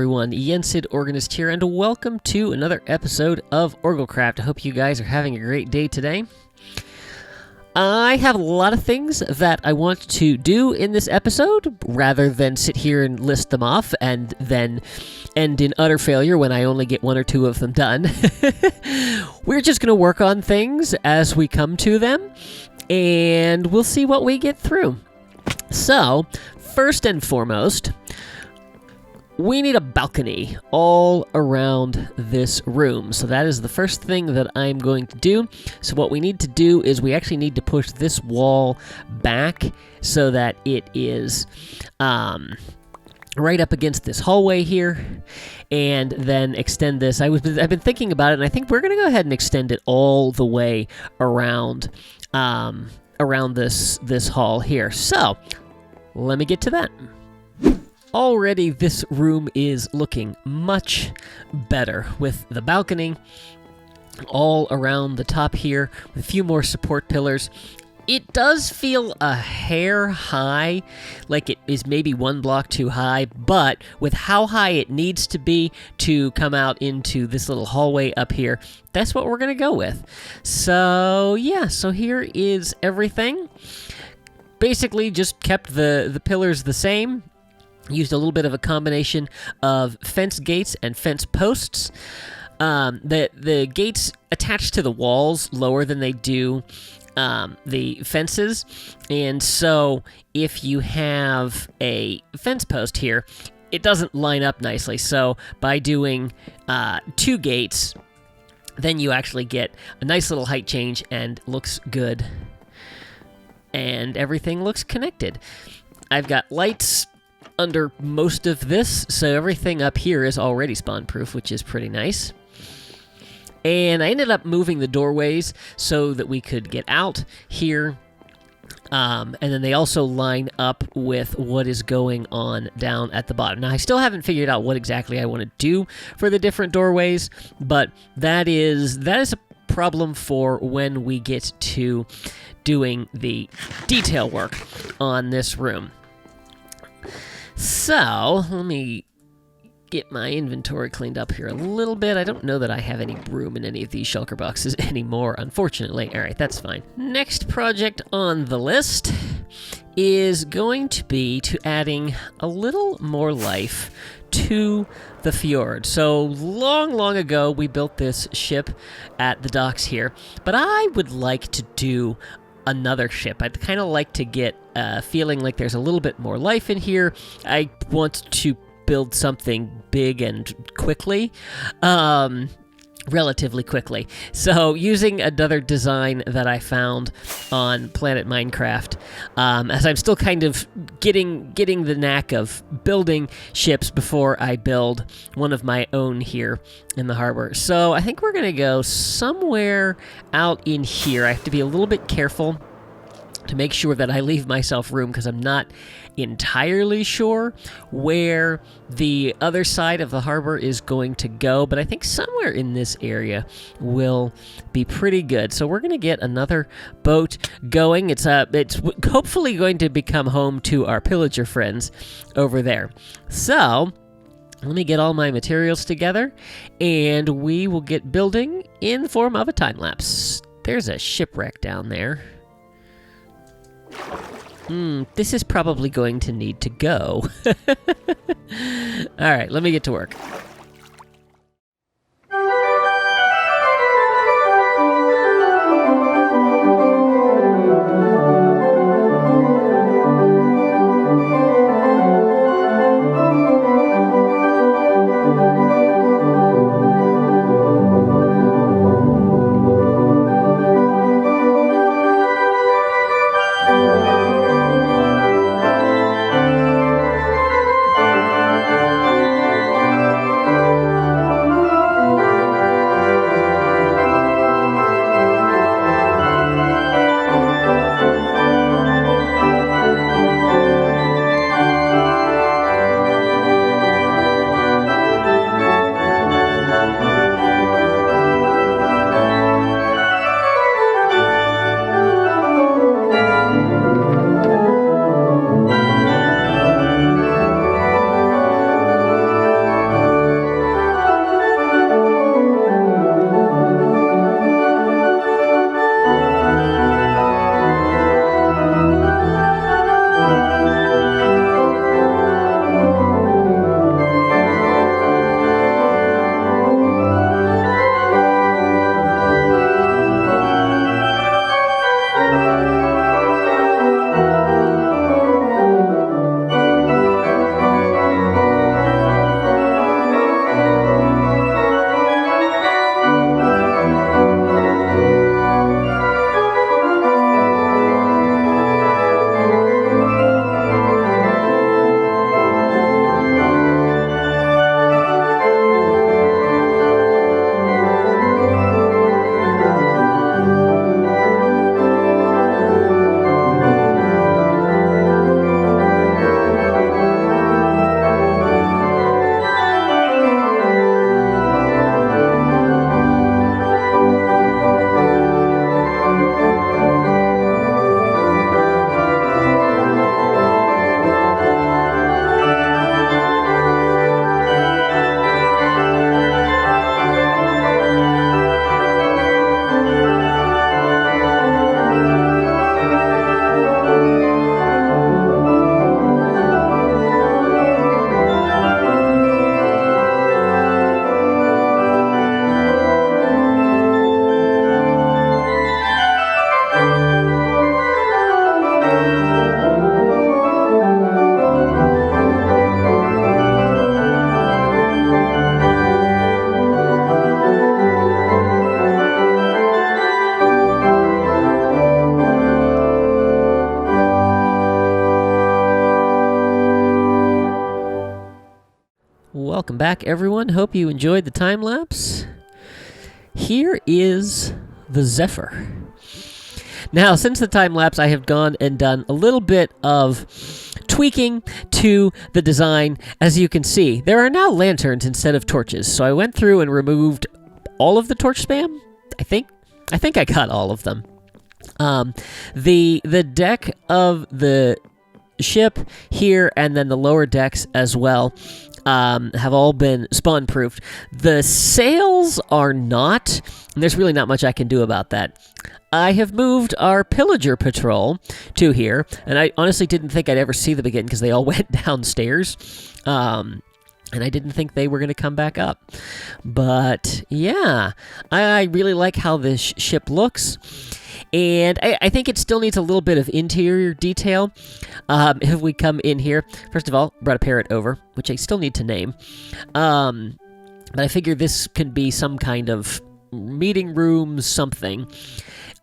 everyone, Yensid Organist here, and welcome to another episode of OrgelCraft. I hope you guys are having a great day today. I have a lot of things that I want to do in this episode, rather than sit here and list them off and then end in utter failure when I only get one or two of them done. We're just going to work on things as we come to them, and we'll see what we get through. So, first and foremost, we need a balcony all around this room. So that is the first thing that I'm going to do. So what we need to do is we actually need to push this wall back so that it is right up against this hallway here, and then extend this. I've been thinking about it, and I think we're going to go ahead and extend it all the way around this hall here. So let me get to that. Already this room is looking much better with the balcony all around the top here with a few more support pillars. It does feel a hair high, like it is maybe one block too high, but with how high it needs to be to come out into this little hallway up here, that's what we're going to go with. So yeah, so here is everything. Basically just kept the pillars the same. Used a little bit of a combination of fence gates and fence posts. The gates attach to the walls lower than they do the fences, and so if you have a fence post here, it doesn't line up nicely. So by doing two gates, then you actually get a nice little height change and looks good, and everything looks connected. I've got lights under most of this, so everything up here is already spawn-proof, which is pretty nice. And I ended up moving the doorways so that we could get out here. And then they also line up with what is going on down at the bottom. Now, I still haven't figured out what exactly I want to do for the different doorways, but that is a problem for when we get to doing the detail work on this room. So, let me get my inventory cleaned up here a little bit. I don't know that I have any room in any of these shulker boxes anymore, unfortunately. Alright, that's fine. Next project on the list is going to be adding a little more life to the fjord. So, long ago, we built this ship at the docks here, but I would like to do another ship. I'd kind of like to get feeling like there's a little bit more life in here. I want to build something big and quickly, relatively quickly. So using another design that I found on Planet Minecraft, as I'm still kind of getting the knack of building ships before I build one of my own here in the harbor. So I think we're going to go somewhere out in here. I have to be a little bit careful to make sure that I leave myself room, because I'm not entirely sure where the other side of the harbor is going to go, but I think somewhere in this area will be pretty good. So we're going to get another boat going. It's hopefully going to become home to our pillager friends over there. So let me get all my materials together, and we will get building in the form of a time lapse. There's a shipwreck down there. This is probably going to need to go. Alright, let me get to work. welcome back, everyone. Hope you enjoyed the time-lapse. Here is the Zephyr. Now, since the time-lapse, I have gone and done a little bit of tweaking to the design. As you can see, there are now lanterns instead of torches. So I went through and removed all of the torch spam. I think I cut all of them. The deck of the ship here and then the lower decks as well have all been spawn-proofed. The sails are not, and there's really not much I can do about that. I have moved our pillager patrol to here, and I honestly didn't think I'd ever see them again because they all went downstairs, and I didn't think they were going to come back up. But yeah, I really like how this ship looks. And I think it still needs a little bit of interior detail. If we come in here, first of all, brought a parrot over, which I still need to name. But I figure this can be some kind of meeting room something.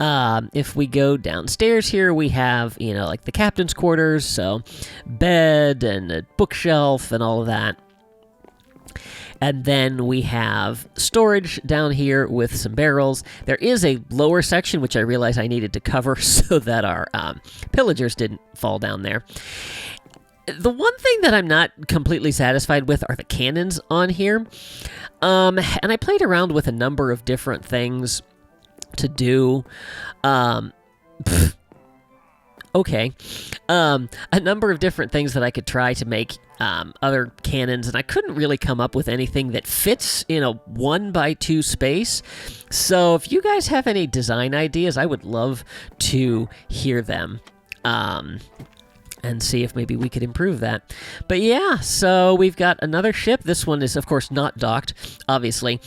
If we go downstairs here, we have, like the captain's quarters, so bed and a bookshelf and all of that. And then we have storage down here with some barrels. There is a lower section, which I realized I needed to cover so that our pillagers didn't fall down there. The one thing that I'm not completely satisfied with are the cannons on here. And I played around with a number of different things to do. Okay. A number of different things that I could try to make other cannons, and I couldn't really come up with anything that fits in a 1x2 space. So if you guys have any design ideas, I would love to hear them. And see if maybe we could improve that. But yeah, so we've got another ship. This one is, of course, not docked, obviously.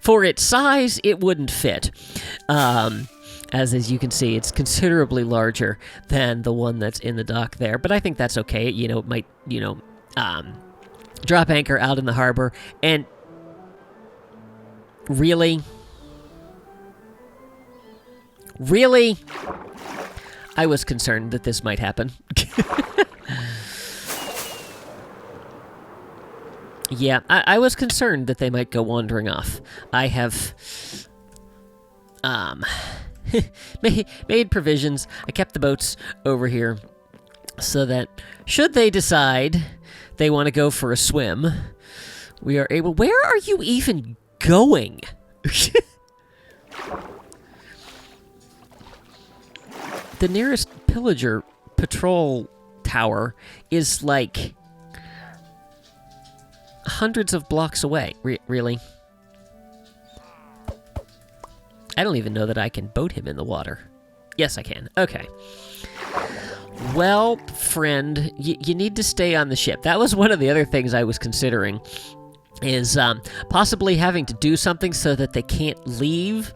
For its size, it wouldn't fit. As you can see, it's considerably larger than the one that's in the dock there. But I think that's okay. It might, drop anchor out in the harbor. And really? Really? I was concerned that this might happen. Yeah, I was concerned that they might go wandering off. I have made provisions. I kept the boats over here so that should they decide they want to go for a swim, we are able... Where are you even going? The nearest pillager patrol tower is like hundreds of blocks away. Really? I don't even know that I can boat him in the water. Yes, I can. Okay. Well, friend, you need to stay on the ship. That was one of the other things I was considering, is possibly having to do something so that they can't leave.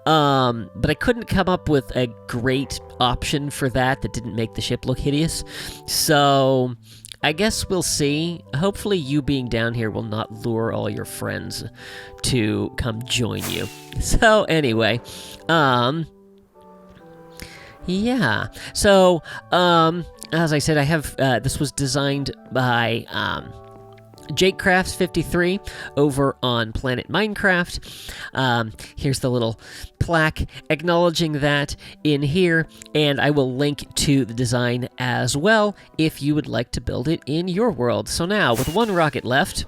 But I couldn't come up with a great option for that didn't make the ship look hideous. So I guess we'll see. Hopefully you being down here will not lure all your friends to come join you. So anyway, yeah. So, as I said, I have, this was designed by, JakeCrafts53 over on Planet Minecraft. Here's the little plaque acknowledging that in here, and I will link to the design as well if you would like to build it in your world. So now, with one rocket left,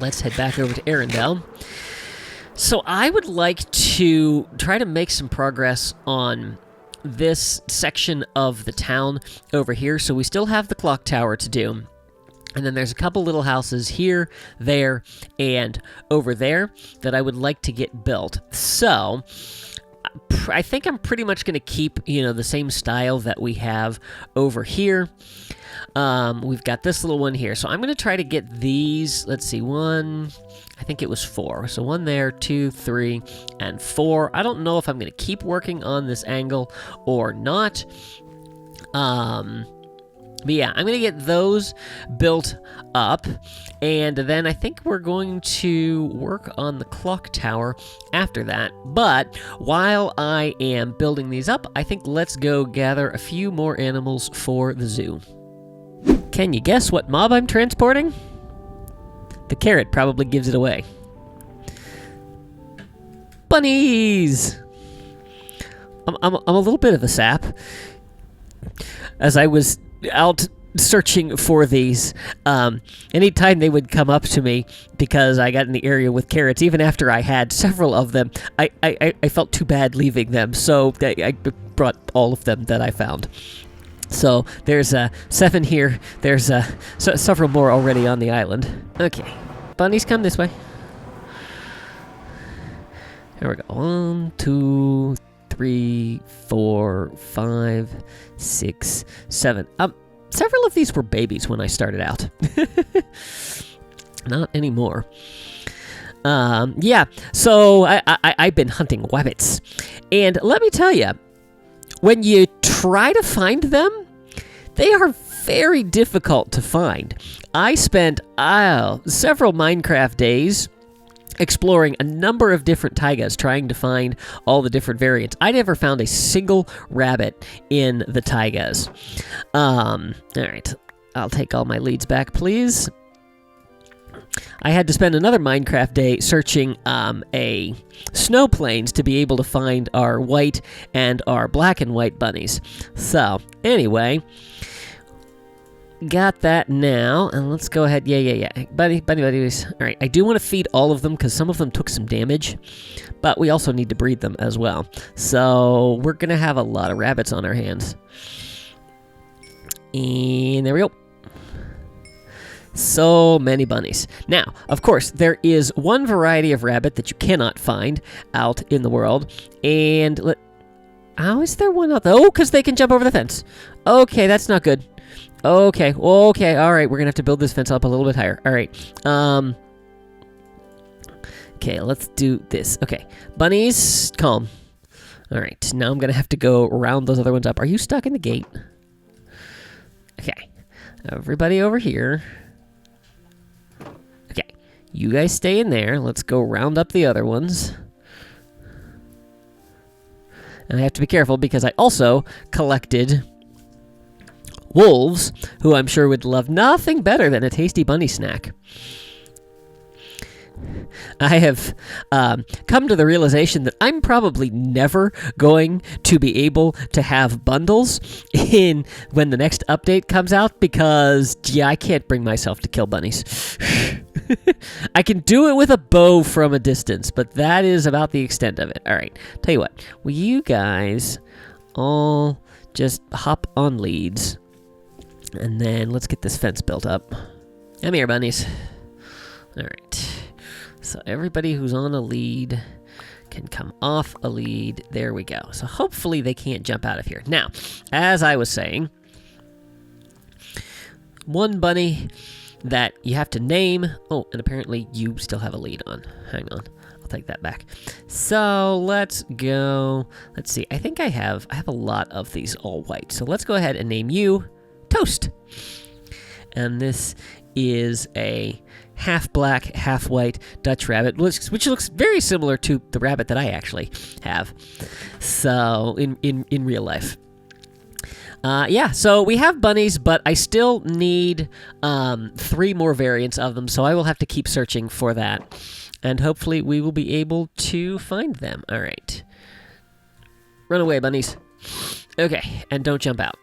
let's head back over to Arendelle. So I would like to try to make some progress on this section of the town over here. So we still have the clock tower to do. And then there's a couple little houses here, there, and over there that I would like to get built. So I think I'm pretty much going to keep, the same style that we have over here. We've got this little one here. So I'm going to try to get these, let's see, I think it was 4. So 1 there, 2, 3, and 4. I don't know if I'm going to keep working on this angle or not. But yeah, I'm going to get those built up, and then I think we're going to work on the clock tower after that. But while I am building these up, I think let's go gather a few more animals for the zoo. Can you guess what mob I'm transporting? The carrot probably gives it away. Bunnies! I'm a little bit of a sap. As I was out searching for these, anytime they would come up to me because I got in the area with carrots, even after I had several of them, I felt too bad leaving them, so I brought all of them that I found. So there's 7 here. There's several more already on the island. Okay, bunnies, come this way. Here we go. 1, 2, 3, 4, 5, 6, 7. Several of these were babies when I started out. Not anymore. Yeah, so I've been hunting wabbits. And let me tell you, when you try to find them, they are very difficult to find. I spent several Minecraft days exploring a number of different taigas, trying to find all the different variants. I never found a single rabbit in the taigas. Alright, I'll take all my leads back, please. I had to spend another Minecraft day searching a snow plains to be able to find our white and our black and white bunnies. So, anyway, got that now, and let's go ahead. Yeah. Bunnies. Alright, I do want to feed all of them because some of them took some damage, but we also need to breed them as well. So, we're going to have a lot of rabbits on our hands. And there we go. So many bunnies. Now, of course, there is one variety of rabbit that you cannot find out in the world. And how is there one out there? Oh, because they can jump over the fence. Okay, that's not good. Okay, all right. We're going to have to build this fence up a little bit higher. All right. Okay, let's do this. Okay, bunnies, calm. All right, now I'm going to have to go round those other ones up. Are you stuck in the gate? Okay, everybody over here. Okay, you guys stay in there. Let's go round up the other ones. And I have to be careful because I also collected wolves, who I'm sure would love nothing better than a tasty bunny snack. I have come to the realization that I'm probably never going to be able to have bundles when the next update comes out because, yeah, I can't bring myself to kill bunnies. I can do it with a bow from a distance, but that is about the extent of it. All right, tell you what, will you guys all just hop on leads, and then let's get this fence built up. Come here, bunnies. All right. So everybody who's on a lead can come off a lead. There we go. So hopefully they can't jump out of here. Now, as I was saying, one bunny that you have to name. Oh, and apparently you still have a lead on. Hang on. I'll take that back. So let's go. Let's see. I think I have a lot of these all white. So let's go ahead and name you Toast. And this is a half black, half white Dutch rabbit, which looks very similar to the rabbit that I actually have. So in real life. Yeah, so we have bunnies, but I still need 3 more variants of them, so I will have to keep searching for that. And hopefully we will be able to find them. All right. Run away, bunnies. Okay, and don't jump out.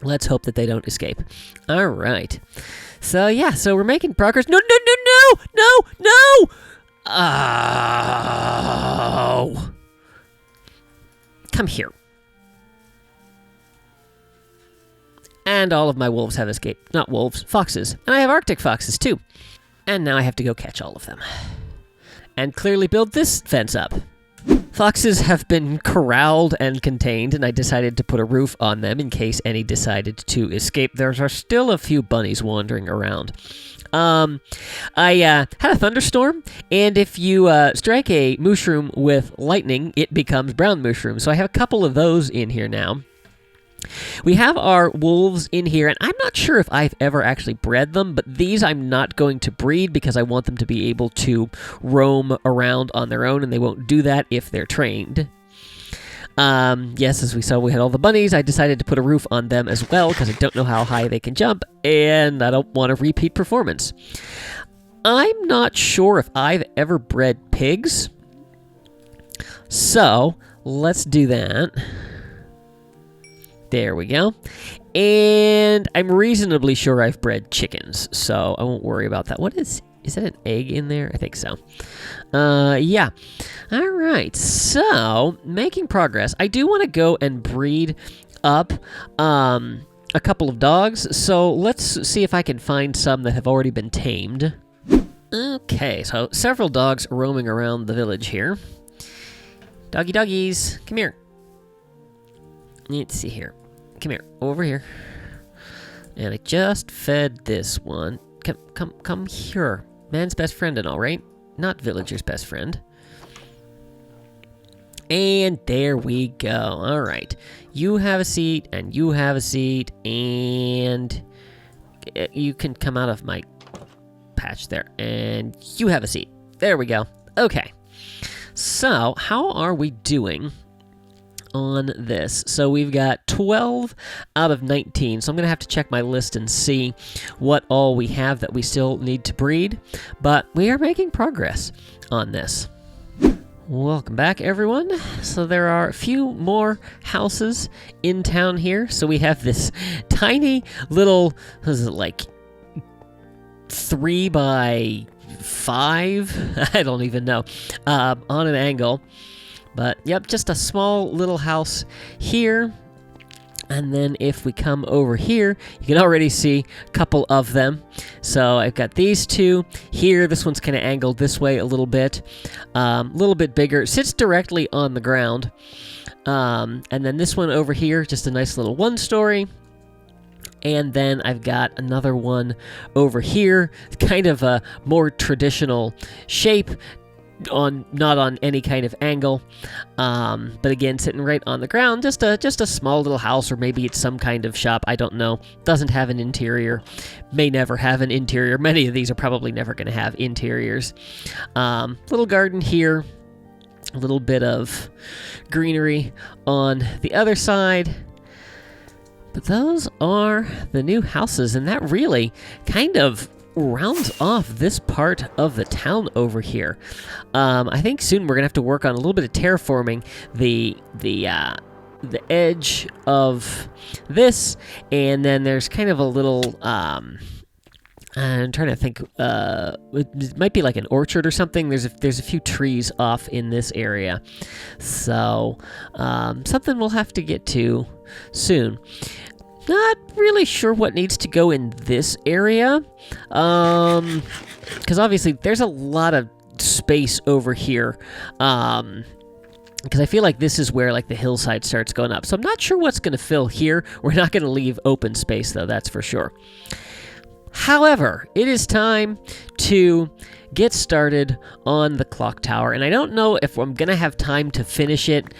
Let's hope that they don't escape. All right. So, yeah, so we're making progress. No! Oh! Come here. And all of my wolves have escaped. Not wolves, foxes. And I have Arctic foxes, too. And now I have to go catch all of them. And clearly build this fence up. Foxes have been corralled and contained, and I decided to put a roof on them in case any decided to escape. There are still a few bunnies wandering around. I had a thunderstorm, and if you strike a mushroom with lightning, it becomes brown mushroom. So I have a couple of those in here now. We have our wolves in here, and I'm not sure if I've ever actually bred them, but these I'm not going to breed because I want them to be able to roam around on their own, and they won't do that if they're trained. Yes, as we saw, we had all the bunnies. I decided to put a roof on them as well because I don't know how high they can jump, and I don't want a repeat performance. I'm not sure if I've ever bred pigs, so let's do that. There we go. And I'm reasonably sure I've bred chickens, so I won't worry about that. What is that an egg in there? I think so. Yeah. All right, so making progress. I do want to go and breed up a couple of dogs, so let's see if I can find some that have already been tamed. Okay, so several dogs roaming around the village here. Doggy doggies, come here. Let's see here. Come here, over here. And I just fed this one. Come here. Man's best friend and all, right? Not villager's best friend. And there we go. All right. You have a seat, and you have a seat, and you can come out of my patch there. And you have a seat. There we go. Okay. So, how are we doing on this? So we've got 12 out of 19, so I'm going to have to check my list and see what all we have that we still need to breed, but we are making progress on this. Welcome back, everyone. So there are a few more houses in town here. So we have this tiny little, what is it, like 3 by 5? I don't even know, on an angle. But, yep, just a small little house here. And then if we come over here, you can already see a couple of them. So I've got these two here. This one's kind of angled this way a little bit bigger. It sits directly on the ground. And then this one over here, just a nice little one-story. And then I've got another one over here, kind of a more traditional shape, not on any kind of angle, but again sitting right on the ground. Just a small little house, or maybe it's some kind of shop. I don't know. Doesn't have an interior. May never have an interior. Many of these are probably never going to have interiors. Little garden here. A little bit of greenery on the other side. But those are the new houses, and that really kind of rounds off this part of the town over here. I think soon we're gonna have to work on a little bit of terraforming the edge of this, and then there's kind of a little I'm trying to think. It might be like an orchard or something. There's a few trees off in this area, so something we'll have to get to soon. Not really sure what needs to go in this area, because obviously there's a lot of space over here, because I feel like this is where like the hillside starts going up. So I'm not sure what's going to fill here. We're not going to leave open space though, that's for sure. However, it is time to get started on the clock tower, and I don't know if I'm going to have time to finish it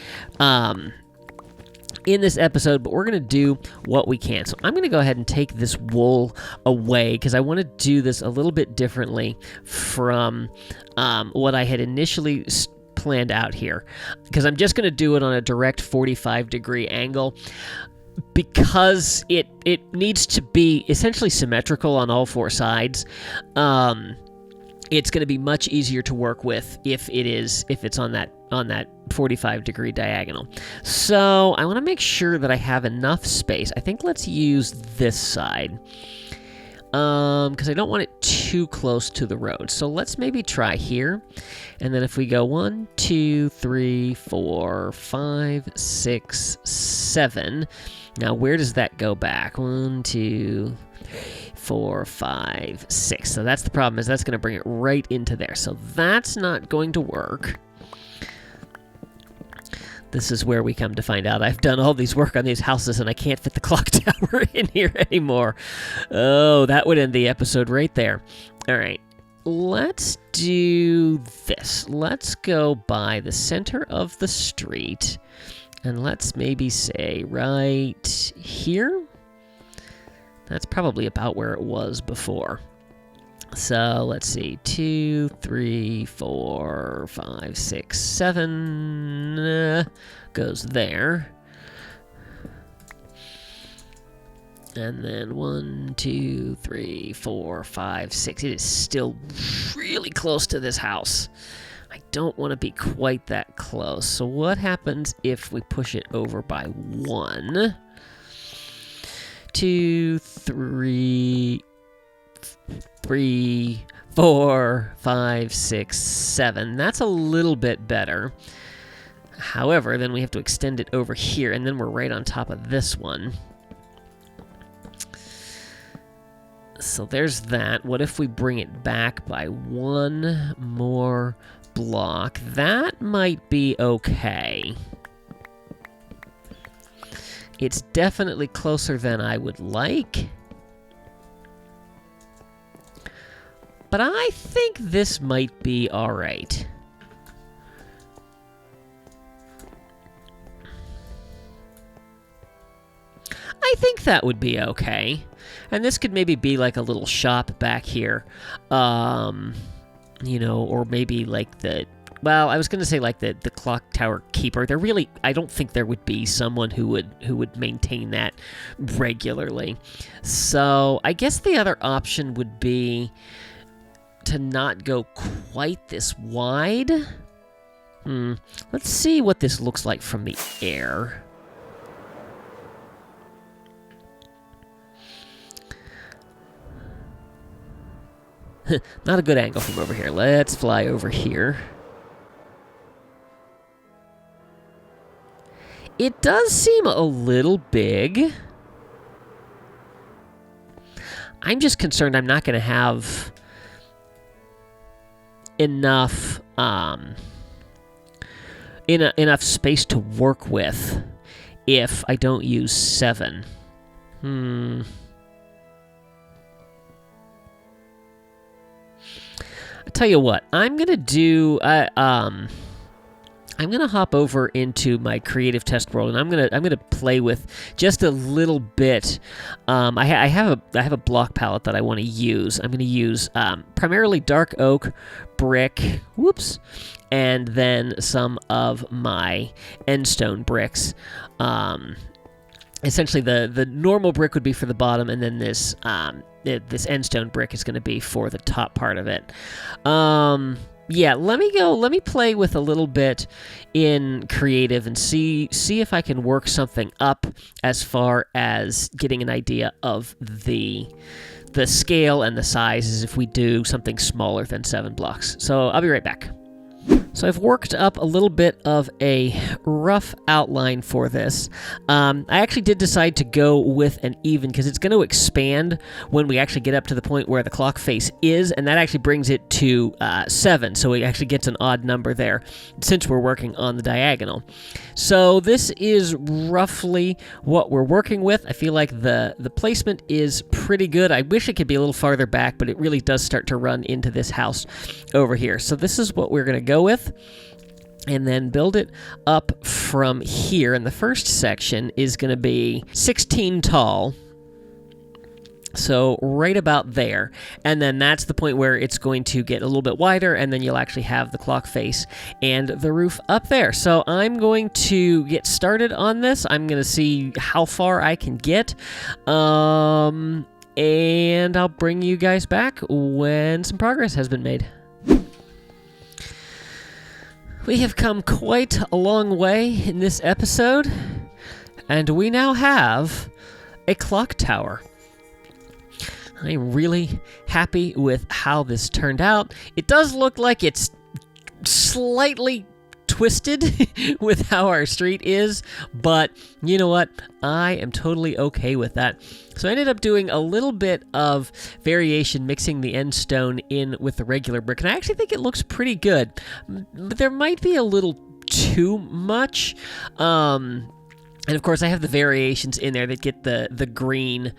in this episode, but we're going to do what we can. So I'm going to go ahead and take this wool away because I want to do this a little bit differently from what I had initially planned out here, because I'm just going to do it on a direct 45-degree angle, because it needs to be essentially symmetrical on all four sides. It's going to be much easier to work with if it's on that 45-degree diagonal. So I want to make sure that I have enough space. I think let's use this side, because I don't want it too close to the road. So let's maybe try here, and then if we go 1, 2, 3, 4, 5, 6, 7. Now where does that go back? 1, 2, 4, 5, 6. So that's the problem, is that's going to bring it right into there. So that's not going to work. This is where we come to find out I've done all these work on these houses and I can't fit the clock tower in here anymore. Oh, that would end the episode right there. All right, let's do this. Let's go by the center of the street, and let's maybe say right here. That's probably about where it was before. So let's see, 2, 3, 4, 5, 6, 7. one goes there. And then 1, 2, 3, 4, 5, 6. It is still really close to this house. I don't want to be quite that close. So what happens if we push it over by 1, 2, 3, 4, 5, 6, 7. That's a little bit better. However, then we have to extend it over here, and then we're right on top of this one. So there's that. What if we bring it back by 1 more block? That might be okay. It's definitely closer than I would like. But I think this might be all right. I think that would be okay. And this could maybe be like a little shop back here. You know, or maybe like the... Well, I was going to say like the clock tower keeper. There really... I don't think there would be someone who would maintain that regularly. So I guess the other option would be to not go quite this wide. Let's see what this looks like from the air. Not a good angle from over here. Let's fly over here. It does seem a little big. I'm just concerned I'm not going to have enough enough space to work with if I don't use 7. I tell you what, I'm gonna do. I'm gonna hop over into my creative test world, and I'm gonna play with just a little bit. I have a block palette that I want to use. I'm gonna use primarily dark oak, brick, and then some of my endstone bricks. Essentially, the normal brick would be for the bottom, and then this endstone brick is going to be for the top part of it. Yeah, let me play with a little bit in creative and see if I can work something up as far as getting an idea of the scale and the sizes if we do something smaller than 7 blocks. So I'll be right back. So I've worked up a little bit of a rough outline for this. I actually did decide to go with an even because it's going to expand when we actually get up to the point where the clock face is, and that actually brings it to 7, so it actually gets an odd number there since we're working on the diagonal. So this is roughly what we're working with. I feel like the placement is pretty good. I wish it could be a little farther back, but it really does start to run into this house over here. So this is what we're going to go with, and then build it up from here. And the first section is going to be 16 tall, so right about there, and then that's the point where it's going to get a little bit wider, and then you'll actually have the clock face and the roof up there. So I'm going to get started on this. I'm going to see how far I can get, and I'll bring you guys back when some progress has been made. We have come quite a long way in this episode, and we now have a clock tower. I'm really happy with how this turned out. It does look like it's slightly twisted with how our street is, but you know what? I am totally okay with that. So I ended up doing a little bit of variation, mixing the end stone in with the regular brick, and I actually think it looks pretty good. But there might be a little too much. And of course, I have the variations in there that get the green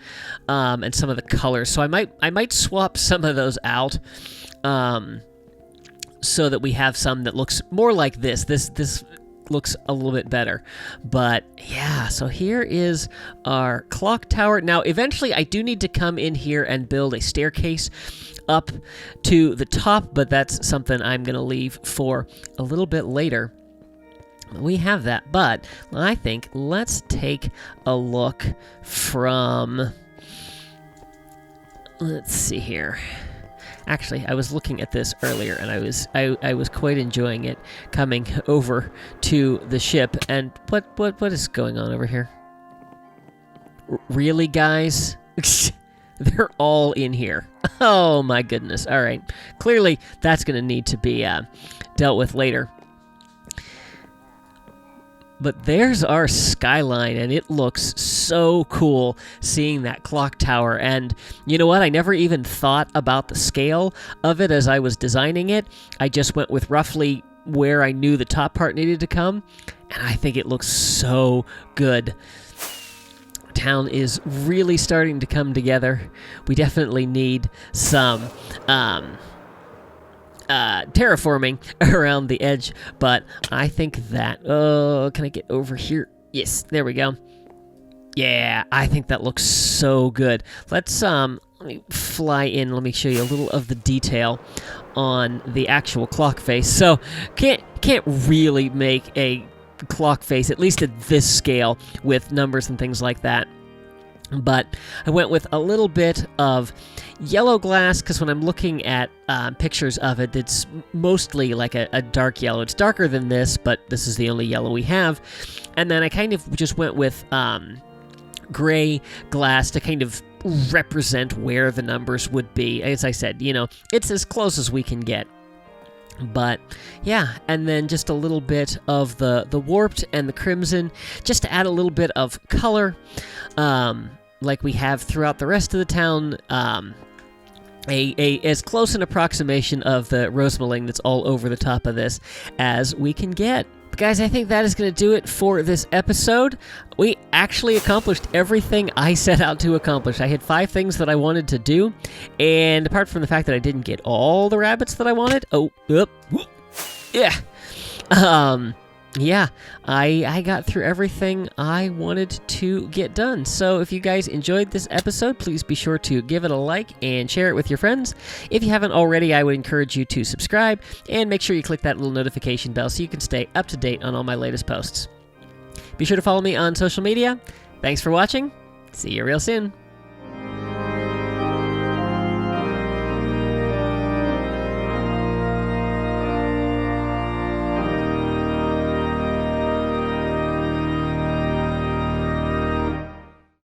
and some of the colors. So I might swap some of those out. So that we have some that looks more like this. This looks a little bit better. But yeah, so here is our clock tower. Now, eventually I do need to come in here and build a staircase up to the top, but that's something I'm going to leave for a little bit later. We have that, but I think let's take a look from... Let's see here. Actually, I was looking at this earlier, and I was quite enjoying it coming over to the ship. And what is going on over here? Really, guys? They're all in here. Oh my goodness! All right, clearly that's going to need to be dealt with later. But there's our skyline, and it looks so cool seeing that clock tower. And you know what? I never even thought about the scale of it as I was designing it. I just went with roughly where I knew the top part needed to come, and I think it looks so good. Town is really starting to come together. We definitely need some... terraforming around the edge, but I think that... Oh, can I get over here? Yes, there we go. Yeah, I think that looks so good. Let's let me fly in. Let me show you a little of the detail on the actual clock face. So, can't really make a clock face, at least at this scale, with numbers and things like that. But I went with a little bit of yellow glass, because when I'm looking at pictures of it, it's mostly like a dark yellow. It's darker than this, but this is the only yellow we have. And then I kind of just went with gray glass to kind of represent where the numbers would be. As I said, you know, it's as close as we can get. But yeah, and then just a little bit of the warped and the crimson, just to add a little bit of color, like we have throughout the rest of the town. As close an approximation of the rosemaling that's all over the top of this as we can get. But guys, I think that is going to do it for this episode. We actually accomplished everything I set out to accomplish. I had 5 things that I wanted to do, and apart from the fact that I didn't get all the rabbits that I wanted, yeah, I got through everything I wanted to get done. So if you guys enjoyed this episode, please be sure to give it a like and share it with your friends. If you haven't already, I would encourage you to subscribe and make sure you click that little notification bell so you can stay up to date on all my latest posts. Be sure to follow me on social media. Thanks for watching. See you real soon.